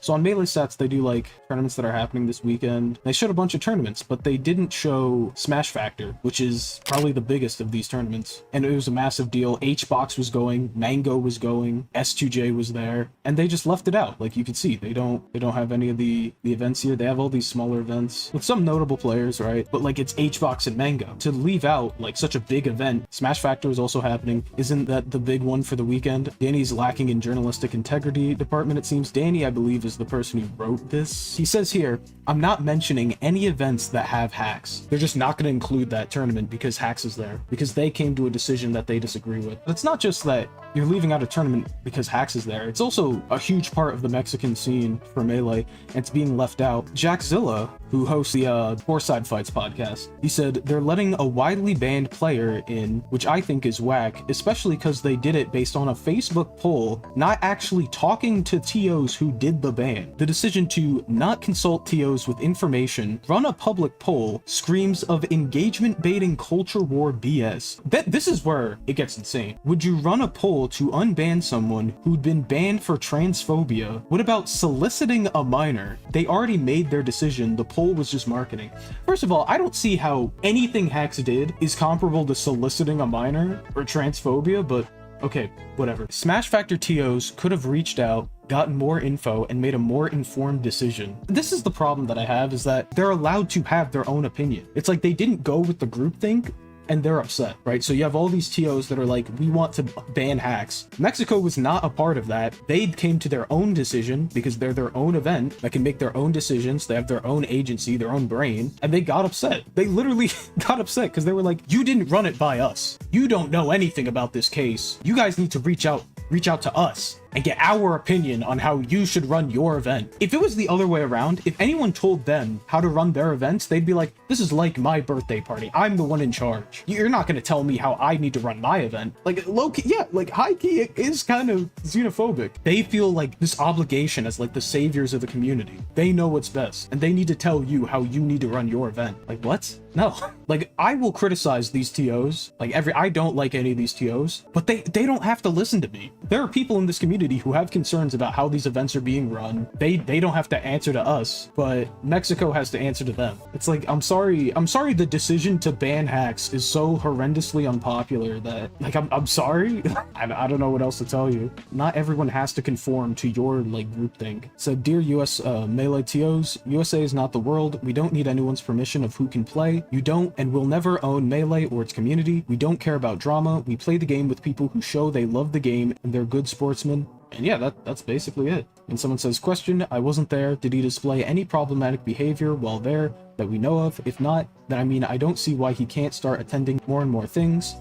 So on Melee Stats, they do like tournaments that are happening this weekend. They showed a bunch of tournaments, but they didn't show Smash Factor, which is probably the biggest of these tournaments. And it was a massive deal. HBox was going, Mango was going, S2J was there, and they just left it out. Like you can see, they don't have any of the events here. They have all these smaller events with some notable players, right? But like it's HBox and Mango. To leave out like such a big event, Smash Factor is also happening. Isn't that the big one for the weekend? Danny's lacking in journalistic integrity department, it seems. Danny, I believe, is the person who wrote this. He says here, I'm not mentioning any events that have hacks. They're just not going to include that tournament because hacks is there, because they came to a decision that they disagree with. But it's not just that you're leaving out a tournament because hacks is there. It's also a huge part of the Mexican scene for Melee, and it's being left out. Jackzilla, who hosts the Four Side Fights podcast, he said they're letting a widely banned player in, which I think is whack, especially because they did it based on a Facebook poll, not actually talking to TOs who did the ban. The decision to not consult TOs with information, run a public poll, screams of engagement baiting culture war BS. This is where it gets insane. Would you run a poll to unban someone who'd been banned for transphobia? What about soliciting a minor? They already made their decision. The poll was just marketing. First of all, I don't see how anything Hacks did is comparable to soliciting a minor or transphobia, but okay, whatever. Smash Factor TOs could have reached out, gotten more info, and made a more informed decision. This is the problem that I have, is that they're allowed to have their own opinion. It's like they didn't go with the groupthink, and they're upset, right? So you have all these TOs that are like, we want to ban hacks. Mexico was not a part of that. They came to their own decision because they're their own event that can make their own decisions. They have their own agency, their own brain, and they got upset. They literally got upset because they were like, you didn't run it by us. You don't know anything about this case. You guys need to reach out to us and get our opinion on how you should run your event. If it was the other way around, if anyone told them how to run their events, they'd be like, this is like my birthday party. I'm the one in charge. You're not going to tell me how I need to run my event. Like low-key, yeah, like high-key, it is kind of xenophobic. They feel like this obligation as like the saviors of the community. They know what's best, and they need to tell you how you need to run your event. Like what? No. Like I will criticize these TOs. Like I don't like any of these TOs, but they don't have to listen to me. There are people in this community who have concerns about how these events are being run. They don't have to answer to us, but Mexico has to answer to them. It's like, I'm sorry the decision to ban hacks is so horrendously unpopular that like I'm sorry. I don't know what else to tell you. Not everyone has to conform to your like groupthink. So dear US Melee TOs, USA is not the world. We don't need anyone's permission of who can play. You don't and will never own Melee or its community. We don't care about drama. We play the game with people who show they love the game and they're good sportsmen. And yeah, that's basically it. And someone says, question, I wasn't there. Did he display any problematic behavior while there that we know of? If not, then I mean, I don't see why he can't start attending more and more things.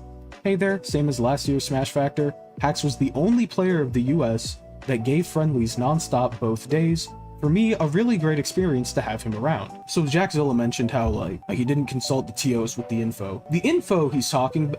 Hey there, same as last year's Smash Factor. Hacks was the only player of the US that gave friendlies nonstop both days. For me, a really great experience to have him around. So Jackzilla mentioned how like he didn't consult the TOs with the info. The info he's talking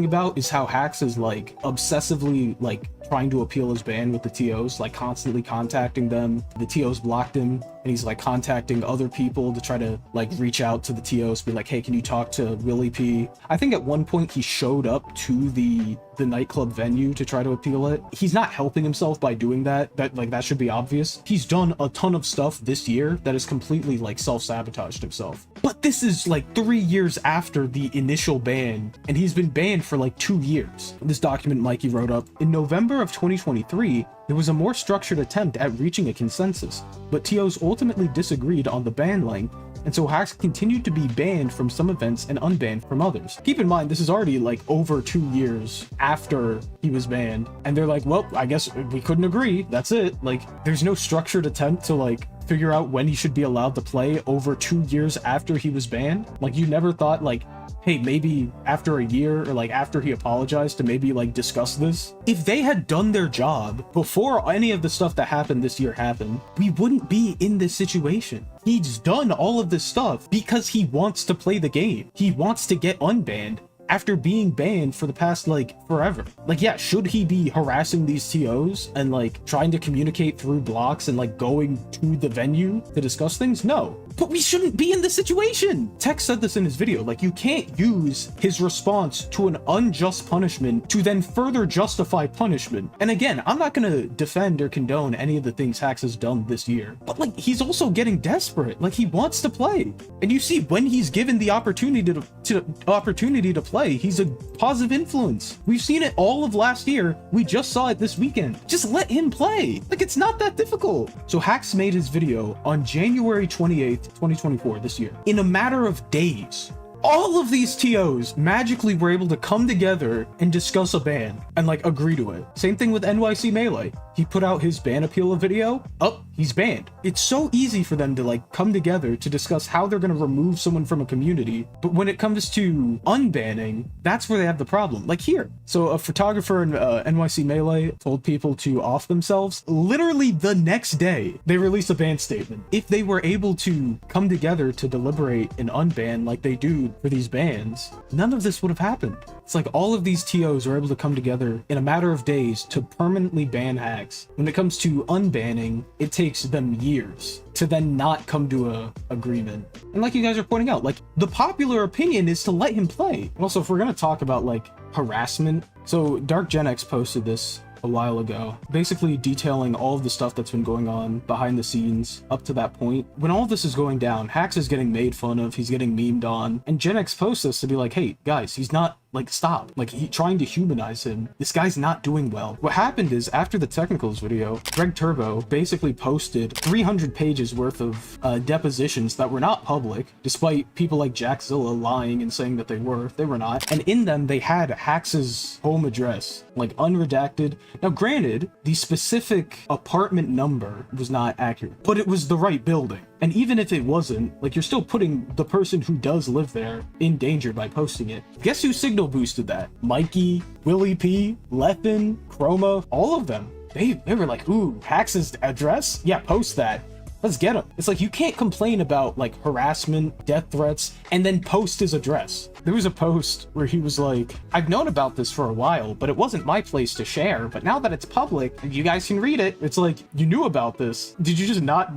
about is how Hacks is like obsessively like trying to appeal his ban with the TOs, like constantly contacting them. The TOs blocked him, and he's like contacting other people to try to like reach out to the TOs, be like, hey, can you talk to Willie P? I think at one point he showed up to the nightclub venue to try to appeal it. He's not helping himself by doing that. That should be obvious. He's done a ton of stuff this year that has completely like self-sabotaged himself. But this is like 3 years after the initial ban, and he's been banned for like 2 years. This document Mikey wrote up in November of 2023, there was a more structured attempt at reaching a consensus, but TOs ultimately disagreed on the ban length, and so hacks continued to be banned from some events and unbanned from others. Keep in mind, this is already like over 2 years after he was banned, and they're like, well, I guess we couldn't agree, that's it. Like, there's no structured attempt to like figure out when he should be allowed to play over 2 years after he was banned. Like, you never thought like, hey, maybe after a year or like after he apologized to maybe like discuss this? If they had done their job before any of the stuff that happened this year happened, we wouldn't be in this situation. He's done all of this stuff because he wants to play the game. He wants to get unbanned. after being banned for the past, like, forever. Like, yeah, should he be harassing these TOs and, like, trying to communicate through blocks and, like, going to the venue to discuss things? No. But we shouldn't be in this situation. Tech said this in his video, like, you can't use his response to an unjust punishment to then further justify punishment. And again, I'm not gonna defend or condone any of the things Hax has done this year, but like, he's also getting desperate. Like, he wants to play. And you see, when he's given the opportunity to play, he's a positive influence. We've seen it all of last year. We just saw it this weekend. Just let him play. Like, it's not that difficult. So Hax made his video on January 28th, 2024, this year. In a matter of days, all of these TOs magically were able to come together and discuss a ban and like agree to it. Same thing with NYC Melee. He put out his ban appeal video. Oh, he's banned. It's so easy for them to like come together to discuss how they're going to remove someone from a community. But when it comes to unbanning, that's where they have the problem. Like here. So a photographer in NYC Melee told people to off themselves. Literally the next day, they released a ban statement. If they were able to come together to deliberate and unban like they do for these bans, none of this would have happened. It's like all of these TOs are able to come together in a matter of days to permanently ban Hax. When it comes to unbanning, it takes them years to then not come to a agreement. And like you guys are pointing out, like the popular opinion is to let him play. Also, if we're gonna talk about like harassment, so Dark Gen X posted this a while ago, basically detailing all of the stuff that's been going on behind the scenes up to that point. When all of this is going down, Hax is getting made fun of, he's getting memed on, and Gen X posts this to be like, hey guys, he's not, like, stop. Like, trying to humanize him. This guy's not doing well. What happened is, after the technicals video, Greg Turbo basically posted 300 pages worth of depositions that were not public, despite people like Jackzilla lying and saying that they were. They were not. And in them, they had Hax's home address, like, unredacted. Now, granted, the specific apartment number was not accurate, but it was the right building. And even if it wasn't, like, you're still putting the person who does live there in danger by posting it. Guess who signal boosted that? Mikey, Willie P, Leffen, Chroma, all of them. They were like, ooh, Hax's address? Yeah, post that. Let's get him. It's like, you can't complain about like harassment, death threats, and then post his address. There was a post where he was like, I've known about this for a while, but it wasn't my place to share. But now that it's public, you guys can read it. It's like, you knew about this. Did you not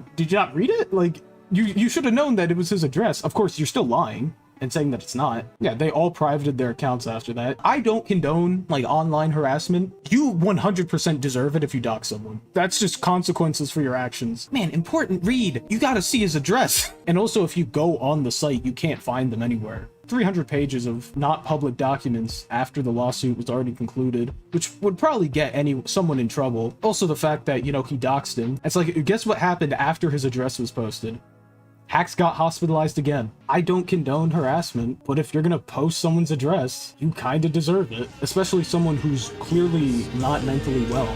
read it? Like, you should have known that it was his address. Of course, you're still lying and saying that it's not. Yeah, they all privated their accounts after that. I don't condone like online harassment. You 100% deserve it if you dox someone. That's just consequences for your actions. Man, important read. You gotta see his address. And also, if you go on the site, you can't find them anywhere. 300 pages of not public documents after the lawsuit was already concluded, which would probably get someone in trouble. Also, the fact that, you know, he doxed him. It's like, guess what happened after his address was posted? Hax got hospitalized again. I don't condone harassment, but if you're gonna post someone's address, you kinda deserve it, especially someone who's clearly not mentally well.